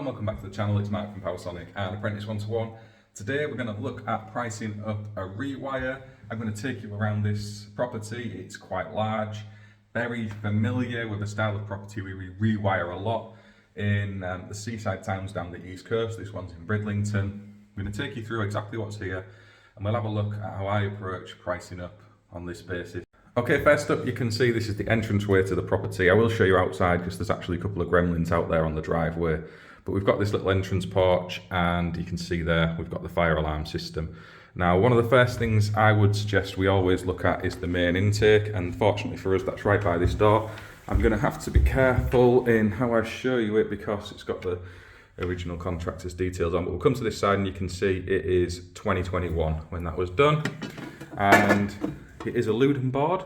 welcome back to the channel. It's Mark from Powersonic and Apprentice 121. Today we're going to look at pricing up a Rewire. I'm going to take you around this property. It's quite large, very familiar with the style of property we rewire a lot in the seaside towns down the east coast. This one's in Bridlington. I'm going to take you through exactly what's here and we'll have a look at how I approach pricing up on this basis. Okay, first up you can see this is the entranceway to the property. I will show you outside because there's actually a couple of gremlins out there on the driveway. But we've got this little entrance porch and you can see there we've got the fire alarm system. Now one of the first things I would suggest we always look at is the main intake, and fortunately for us that's right by this door. I'm going to have to be careful in how I show you it because it's got the original contractor's details on, but we'll come to this side and you can see it is 2021 when that was done, and it is a Luden board.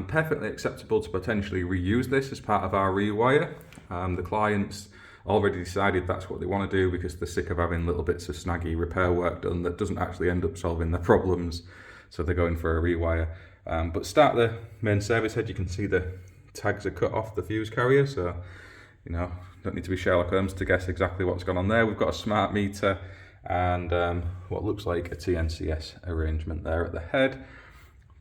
Perfectly acceptable to potentially reuse this as part of our rewire. The clients already decided that's what they want to do because they're sick of having little bits of snaggy repair work done that doesn't actually end up solving their problems, so they're going for a rewire. But start the main service head, you can see the tags are cut off the fuse carrier, so you know, don't need to be Sherlock Holmes to guess exactly what's gone on there. We've got a smart meter and what looks like a TNCS arrangement there at the head.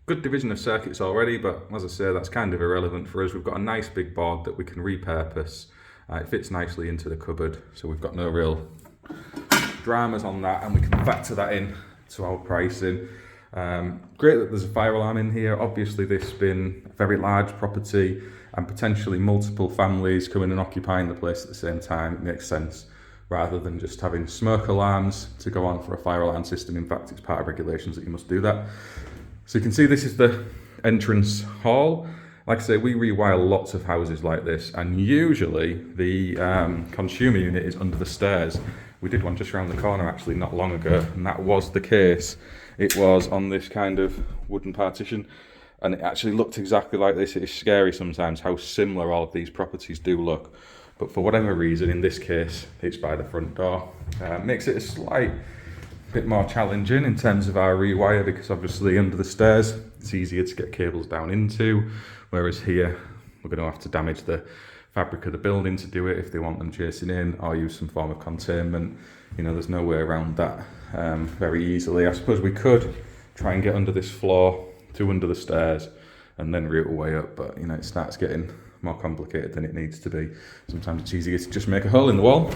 Good division of circuits already, but as I say, that's kind of irrelevant for us. We've got a nice big board that we can repurpose. It fits nicely into the cupboard, so we've got no real dramas on that, and we can factor that in to our pricing. Great that there's a fire alarm in here. Obviously this being a very large property and potentially multiple families coming and occupying the place at the same time, it makes sense rather than just having smoke alarms to go on for a fire alarm system. In fact, it's part of regulations that you must do that. So you can see this is the entrance hall. Like I say, we rewire lots of houses like this, and usually the consumer unit is under the stairs. We did one just around the corner actually not long ago, and that was the case. It was on this kind of wooden partition, and it actually looked exactly like this. It is scary sometimes how similar all of these properties do look, but for whatever reason, in this case, it's by the front door. Makes it a slight bit more challenging in terms of our rewire because obviously under the stairs it's easier to get cables down into, whereas here we're going to have to damage the fabric of the building to do it if they want them chasing in, or use some form of containment. You know, there's no way around that very easily. I suppose we could try and get under this floor to under the stairs and then route a way up, but you know, it starts getting more complicated than it needs to be. Sometimes it's easier to just make a hole in the wall.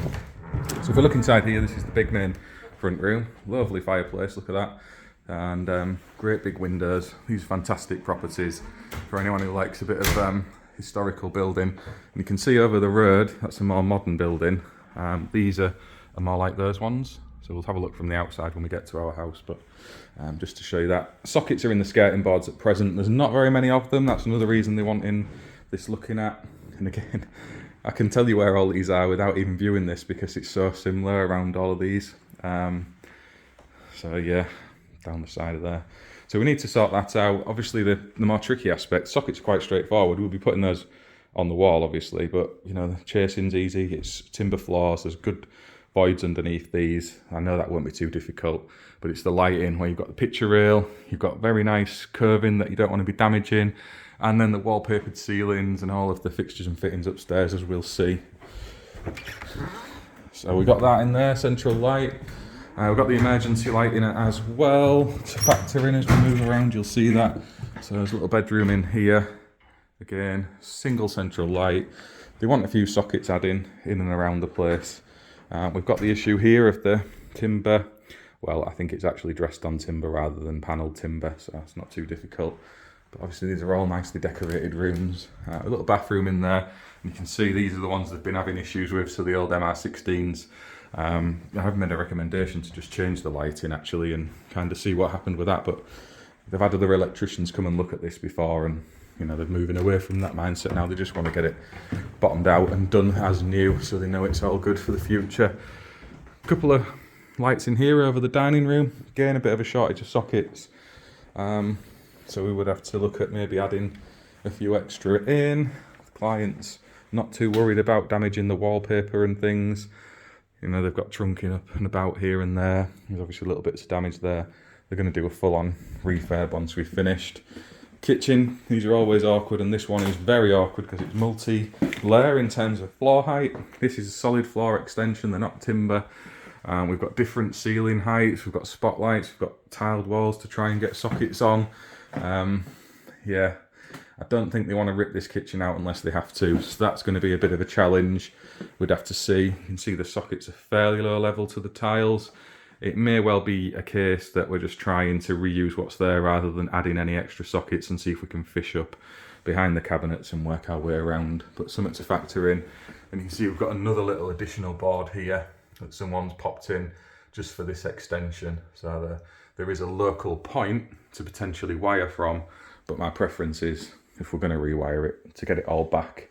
So if we look inside here, this is the big main front room. Lovely fireplace, look at that, and great big windows. These are fantastic properties for anyone who likes a bit of historical building. And you can see over the road, that's a more modern building. These are more like those ones, so we'll have a look from the outside when we get to our house, but just to show you that. Sockets are in the skirting boards at present. There's not very many of them. That's another reason they want in this looking at. And again, I can tell you where all these are without even viewing this because it's so similar around all of these. So yeah, down the side of there. So we need to sort that out. Obviously the more tricky aspect, sockets are quite straightforward. We'll be putting those on the wall obviously, but you know, the chasing's easy. It's timber floors, there's good voids underneath these. I know that won't be too difficult, but it's the lighting where you've got the picture rail, you've got very nice curving that you don't want to be damaging, and then the wallpapered ceilings and all of the fixtures and fittings upstairs, as we'll see. So we got that in there, central light. We've got the emergency light in it as well to factor in as we move around. You'll see that. So there's a little bedroom in here. Again, single central light. They want a few sockets adding in and around the place. We've got the issue here of the timber. Well, I think it's actually dressed on timber rather than panelled timber, so it's not too difficult. But obviously these are all nicely decorated rooms. A little bathroom in there. And you can see these are the ones they've been having issues with, so the old MR16s. I've made a recommendation to just change the lighting actually and kind of see what happened with that, but they've had other electricians come and look at this before, and you know, they're moving away from that mindset now. They just want to get it bottomed out and done as new so they know it's all good for the future. A couple of lights in here over the dining room. Again, a bit of a shortage of sockets, so we would have to look at maybe adding a few extra in. The client's not too worried about damaging the wallpaper and things. You know, they've got trunking up and about here and there. There's obviously little bits of damage there. They're going to do a full-on refurb once we've finished. Kitchen, these are always awkward, and this one is very awkward because it's multi-layer in terms of floor height. This is a solid floor extension, they're not timber. We've got different ceiling heights, we've got spotlights, we've got tiled walls to try and get sockets on. Yeah, I don't think they want to rip this kitchen out unless they have to, so that's going to be a bit of a challenge. We'd have to see. You can see the sockets are fairly low level to the tiles. It may well be a case that we're just trying to reuse what's there rather than adding any extra sockets and see if we can fish up behind the cabinets and work our way around. But something to factor in. And you can see we've got another little additional board here that someone's popped in just for this extension. So there is a local point to potentially wire from, but my preference is, if we're going to rewire it, to get it all back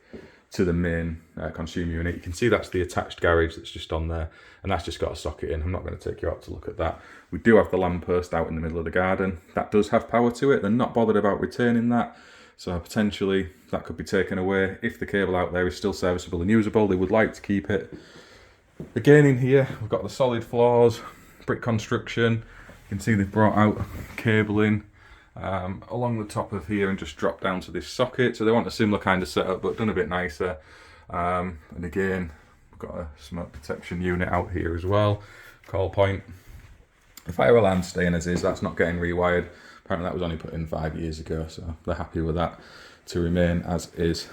to the main consumer unit. You can see that's the attached garage that's just on there, and that's just got a socket in. I'm not going to take you out to look at that. We do have the lamppost out in the middle of the garden. That does have power to it. They're not bothered about returning that, so potentially that could be taken away. If the cable out there is still serviceable and usable, they would like to keep it. Again, in here we've got the solid floors, brick construction. You can see they've brought out cabling along the top of here and just drop down to this socket. So they want a similar kind of setup but done a bit nicer. And again, we've got a smoke protection unit out here as well. Call point. The fire alarm's staying as is, that's not getting rewired. Apparently that was only put in 5 years ago, so they're happy with that to remain as is.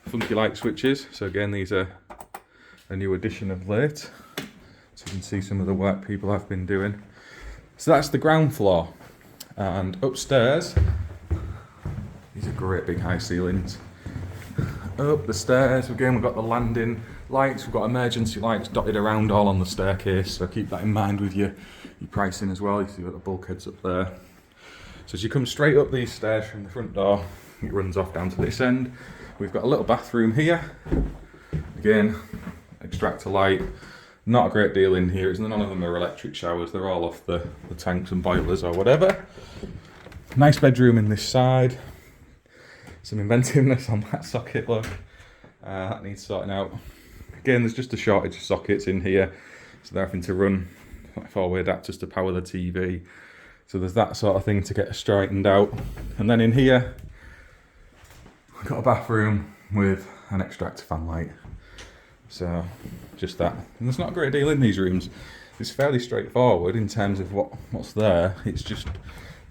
Funky light switches, so again these are a new addition of late. So you can see some of the work people have been doing. So that's the ground floor. And upstairs, these are great big high ceilings. Up the stairs, again we've got the landing lights, we've got emergency lights dotted around all on the staircase, so keep that in mind with your pricing as well. You see what the bulkheads up there. So as you come straight up these stairs from the front door, it runs off down to this end. We've got a little bathroom here. Again, extractor light. Not a great deal in here, none of them are electric showers, they're all off the tanks and boilers or whatever. Nice bedroom in this side. Some inventiveness on that socket, look. That needs sorting out. Again, there's just a shortage of sockets in here, so they're having to run four-way adapters to power the TV. So there's that sort of thing to get straightened out. And then in here, we've got a bathroom with an extractor fan light. So just that. And there's not a great deal in these rooms. It's fairly straightforward in terms of what's there. It's just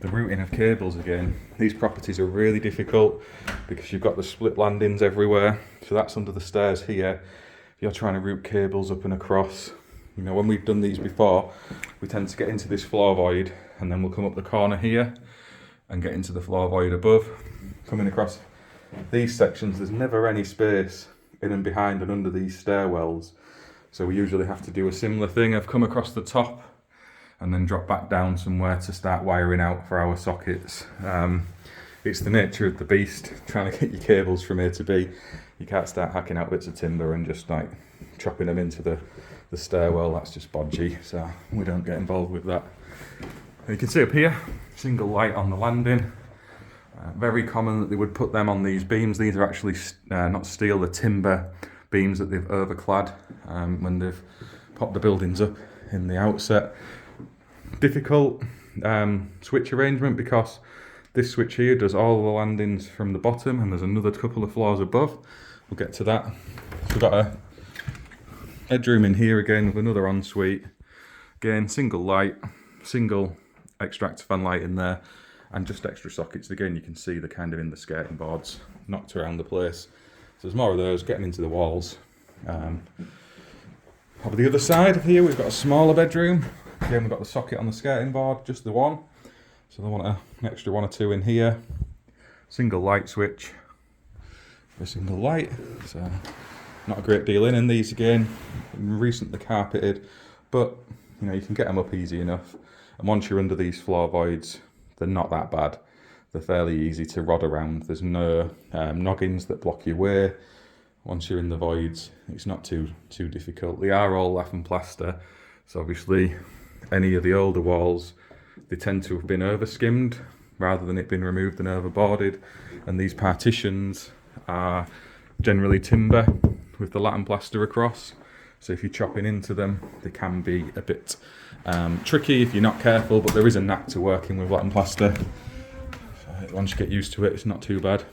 the routing of cables again. These properties are really difficult because you've got the split landings everywhere. So that's under the stairs here. If you're trying to route cables up and across, you know, when we've done these before, we tend to get into this floor void and then we'll come up the corner here and get into the floor void above. Coming across these sections, there's never any space in and behind and under these stairwells, so we usually have to do a similar thing. I've come across the top and then drop back down somewhere to start wiring out for our sockets. It's the nature of the beast, trying to get your cables from A to B. You can't start hacking out bits of timber and just like chopping them into the stairwell. That's just bodgy, so we don't get involved with that. You can see up here, single light on the landing. Very common that they would put them on these beams. These are actually not steel, they're timber beams that they've overclad when they've popped the buildings up in the outset. Difficult switch arrangement because this switch here does all the landings from the bottom and there's another couple of floors above. We'll get to that. So we've got a bedroom in here again with another ensuite. Again, single light, single extractor fan light in there. And just extra sockets. Again, you can see they're kind of in the skirting boards, knocked around the place. So there's more of those, getting into the walls. Over the other side of here, we've got a smaller bedroom. Again, we've got the socket on the skirting board, just the one. So they want an extra one or two in here. Single light switch for a single light. So not a great deal in. And these again, recently carpeted, but you know, you can get them up easy enough. And once you're under these floor voids, they're not that bad. They're fairly easy to rod around. There's no noggins that block your way. Once you're in the voids, it's not too difficult. They are all lath and plaster, so obviously any of the older walls, they tend to have been over skimmed rather than it being removed and overboarded. And these partitions are generally timber with the lath and plaster across. So if you're chopping into them, they can be a bit tricky if you're not careful, but there is a knack to working with lath and plaster. Once you get used to it, it's not too bad.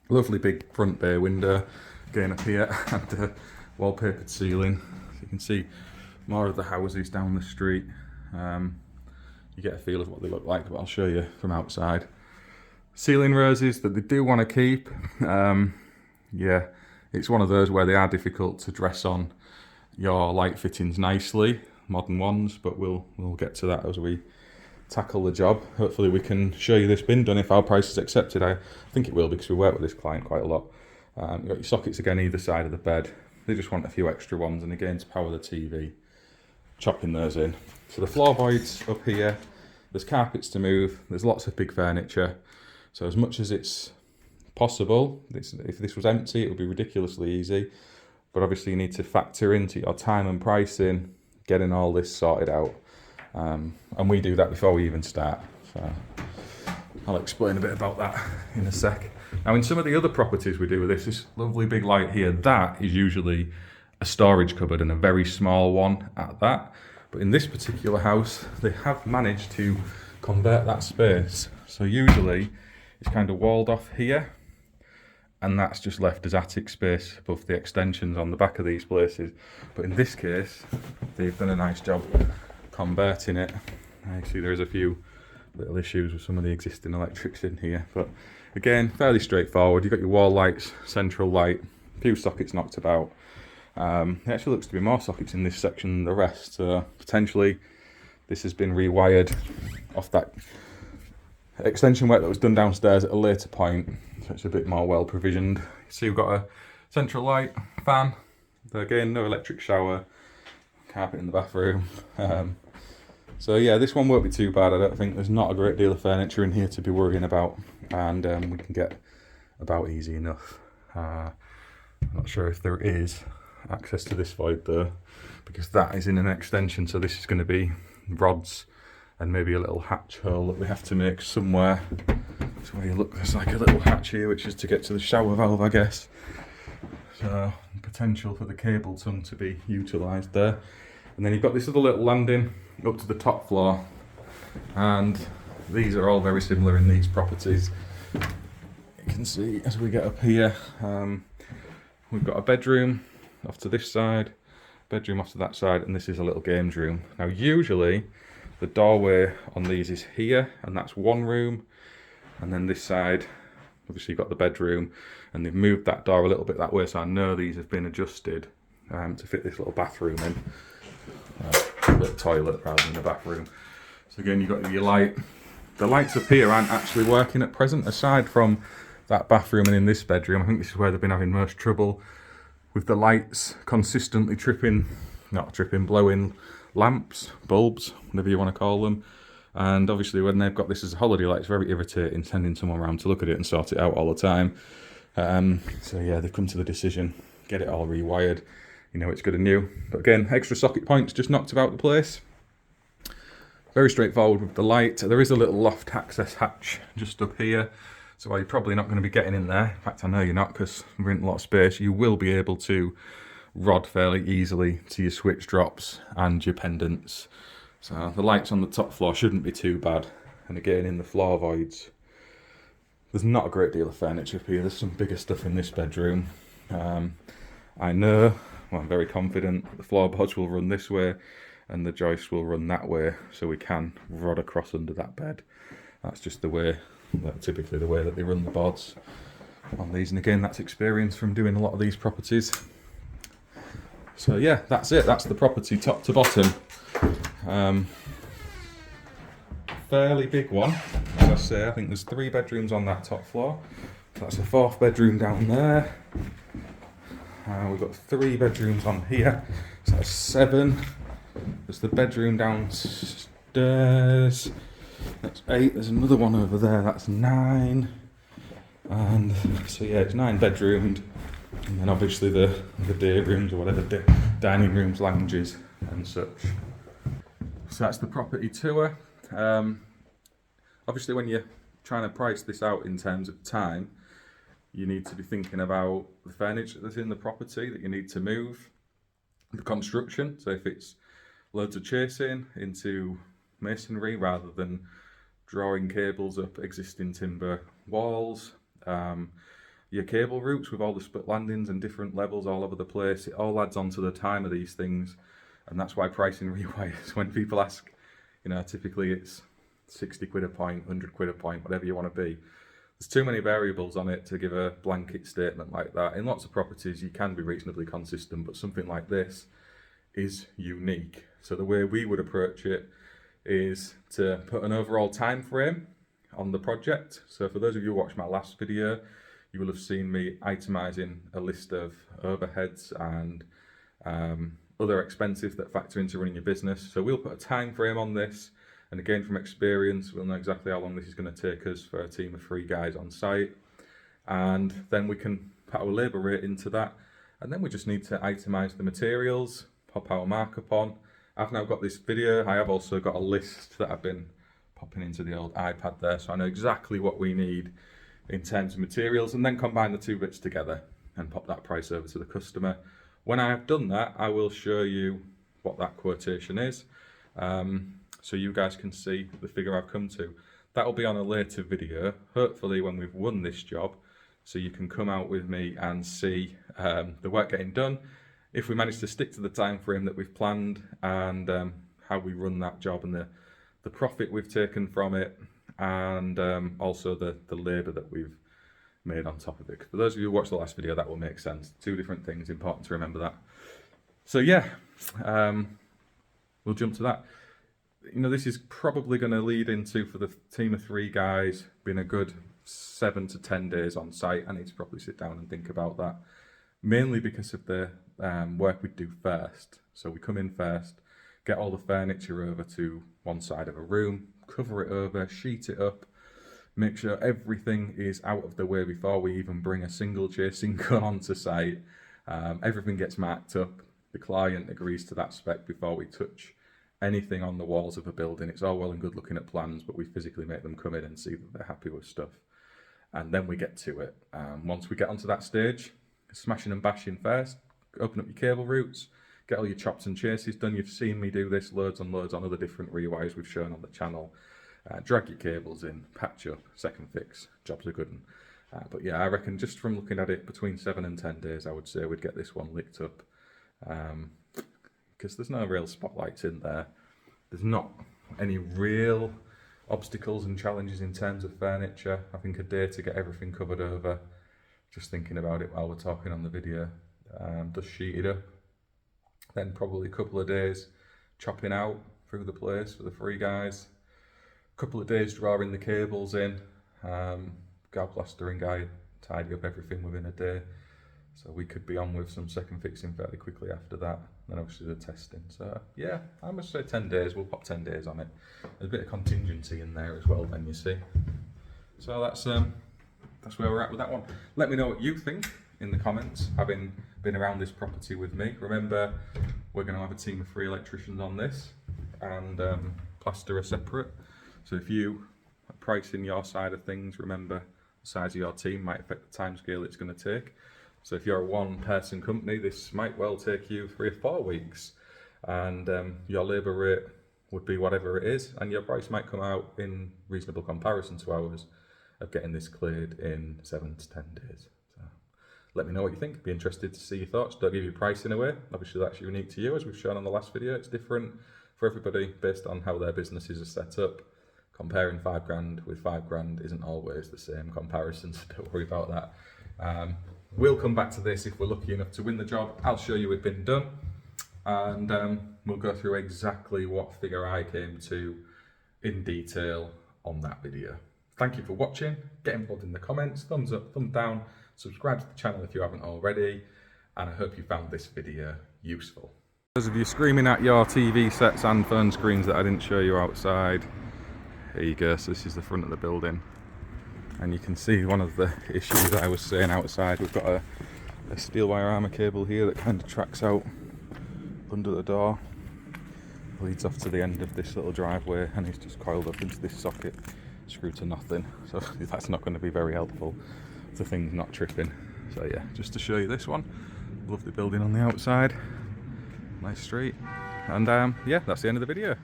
Lovely big front bay window, again up here, and wallpapered ceiling. So you can see more of the houses down the street. You get a feel of what they look like, but I'll show you from outside. Ceiling roses that they do want to keep. Yeah, it's one of those where they are difficult to dress on your light fittings nicely, modern ones, but we'll get to that as we tackle the job. Hopefully we can show you this bin done if our price is accepted. I think it will, because we work with this client quite a lot. You've got your sockets again either side of the bed. They just want a few extra ones, and again to power the TV, chopping those in. So the floor voids up here, there's carpets to move, there's lots of big furniture. So as much as it's possible, if this was empty, it would be ridiculously easy. But obviously you need to factor into your time and pricing, getting all this sorted out. And we do that before we even start. So I'll explain a bit about that in a sec. Now in some of the other properties we do with this lovely big light here, that is usually a storage cupboard, and a very small one at that. But in this particular house, they have managed to convert that space. So usually it's kind of walled off here, and that's just left as attic space above the extensions on the back of these places. But in this case, they've done a nice job converting it. I see there's a few little issues with some of the existing electrics in here, but again, fairly straightforward. You've got your wall lights, central light, a few sockets knocked about. It actually looks to be more sockets in this section than the rest, so potentially this has been rewired off that extension work that was done downstairs at a later point, so it's a bit more well provisioned. See, we've got a central light, fan, again no electric shower, carpet in the bathroom. So yeah, this one won't be too bad. I don't think there's not a great deal of furniture in here to be worrying about, and we can get about easy enough. I'm not sure if there is access to this void though, because that is in an extension, so this is going to be rods and maybe a little hatch hole that we have to make somewhere. So where you look, there's like a little hatch here, which is to get to the shower valve, I guess. So potential for the cable tongue to be utilised there. And then you've got this other little landing up to the top floor, and these are all very similar in these properties. You can see as we get up here, we've got a bedroom off to this side, bedroom off to that side, and this is a little games room. Now usually the doorway on these is here, and that's one room, and then this side obviously you've got the bedroom, and they've moved that door a little bit that way, so I know these have been adjusted to fit this little bathroom in. A little toilet rather than a bathroom. So again, you've got your light. The lights up here aren't actually working at present, aside from that bathroom and in this bedroom. I think this is where they've been having most trouble with the lights consistently blowing lamps, bulbs, whatever you want to call them. And obviously when they've got this as a holiday light, it's very irritating sending someone around to look at it and sort it out all the time. So yeah, they've come to the decision, get it all rewired. You know, it's good and new. But again, extra socket points just knocked about the place. Very straightforward with the light. There is a little loft access hatch just up here, so while you're probably not going to be getting in there, in fact I know you're not because we're in a lot of space, you will be able to rod fairly easily to your switch drops and your pendants. So the lights on the top floor shouldn't be too bad. And again, in the floor voids, there's not a great deal of furniture up here. There's some bigger stuff in this bedroom. I know, well, I'm very confident the floorboards will run this way and the joists will run that way, so we can rod across under that bed. That's just the way, typically the way that they run the boards on these. And again, that's experience from doing a lot of these properties. So yeah, that's it. That's the property top to bottom. Fairly big one, as I say. I think there's 3 bedrooms on that top floor. So that's a 4th bedroom down there. We've got 3 bedrooms on here, so that's 7. There's the bedroom downstairs, that's 8. There's another one over there, that's 9. And so yeah, it's 9 bedroomed. And then obviously the day rooms or whatever, dining rooms, lounges and such. So that's the property tour. Obviously when you're trying to price this out in terms of time, you need to be thinking about the furniture that's in the property that you need to move, the construction, so if it's loads of chasing into masonry rather than drawing cables up existing timber walls, your cable routes with all the split landings and different levels all over the place. It all adds on to the time of these things, and that's why pricing rewires, when people ask, you know, typically it's 60 quid a point, 100 quid a point, whatever you want to be. There's too many variables on it to give a blanket statement like that. In lots of properties you can be reasonably consistent, but something like this is unique. So the way we would approach it is to put an overall time frame on the project. So for those of you who watched my last video, you will have seen me itemizing a list of overheads and other expenses that factor into running your business. So we'll put a time frame on this, and again, from experience, we'll know exactly how long this is going to take us for a team of 3 guys on site, and then we can put our labour rate into that, and then we just need to itemize the materials, pop our markup on. I've now got this video. I have also got a list that I've been popping into the old iPad there, so I know exactly what we need in terms of materials, and then combine the 2 bits together and pop that price over to the customer. When I have done that, I will show you what that quotation is, so you guys can see the figure I've come to. That will be on a later video, hopefully when we've won this job, so you can come out with me and see the work getting done, if we manage to stick to the time frame that we've planned, and how we run that job, and the profit we've taken from it, and also the labour that we've made on top of it. For those of you who watched the last video, that will make sense. 2 different things, important to remember that. So yeah, we'll jump to that. You know, this is probably going to lead into, for the team of 3 guys, being a good 7 to 10 days on site. I need to probably sit down and think about that, mainly because of the work we do first. So we come in first, get all the furniture over to one side of a room, cover it over, sheet it up, make sure everything is out of the way before we even bring a single chasing gun onto site. Everything gets marked up. The client agrees to that spec before we touch anything on the walls of a building. It's all well and good looking at plans, but we physically make them come in and see that they're happy with stuff. And then we get to it. Once we get onto that stage, smashing and bashing first, open up your cable routes, get all your chops and chases done. You've seen me do this loads and loads on other different rewires we've shown on the channel. Drag your cables in, patch up, second fix, job's a good one. But yeah, I reckon just from looking at it, between 7 and 10 days, I would say we'd get this one licked up. Because there's no real spotlights in there. There's not any real obstacles and challenges in terms of furniture. I think a day to get everything covered over, just thinking about it while we're talking on the video, just sheet it up. Then probably a couple of days chopping out through the place for the 3 guys. A couple of days drawing the cables in. Galplastering guy tidy up everything within a day. So we could be on with some second fixing fairly quickly after that. Then obviously the testing. So yeah, I must say 10 days, we'll pop 10 days on it. There's a bit of contingency in there as well then, you see. So that's where we're at with that one. Let me know what you think in the comments, having been around this property with me. Remember, we're going to have a team of 3 electricians on this, and plasterer separate. So if you are pricing your side of things, remember the size of your team might affect the timescale it's going to take. So if you're a 1-person company, this might well take you 3 or 4 weeks, and your labour rate would be whatever it is, and your price might come out in reasonable comparison to ours of getting this cleared in 7 to 10 days. So let me know what you think. Be interested to see your thoughts. Don't give your pricing away. Obviously that's unique to you, as we've shown on the last video. It's different for everybody based on how their businesses are set up. Comparing 5 grand with 5 grand isn't always the same comparison, so don't worry about that. We'll come back to this if we're lucky enough to win the job. I'll show you it's been done, and we'll go through exactly what figure I came to in detail on that video. Thank you for watching. Get involved in the comments, thumbs up, thumbs down, subscribe to the channel if you haven't already, and I hope you found this video useful. Those of you screaming at your TV sets and phone screens that I didn't show you outside, here you go. So this is the front of the building, and you can see one of the issues that I was saying outside. We've got a steel wire armour cable here that kind of tracks out under the door, leads off to the end of this little driveway, and it's just coiled up into this socket, screwed to nothing. So that's not going to be very helpful to things not tripping. So yeah, just to show you this one. Lovely building on the outside, nice street, and yeah, that's the end of the video.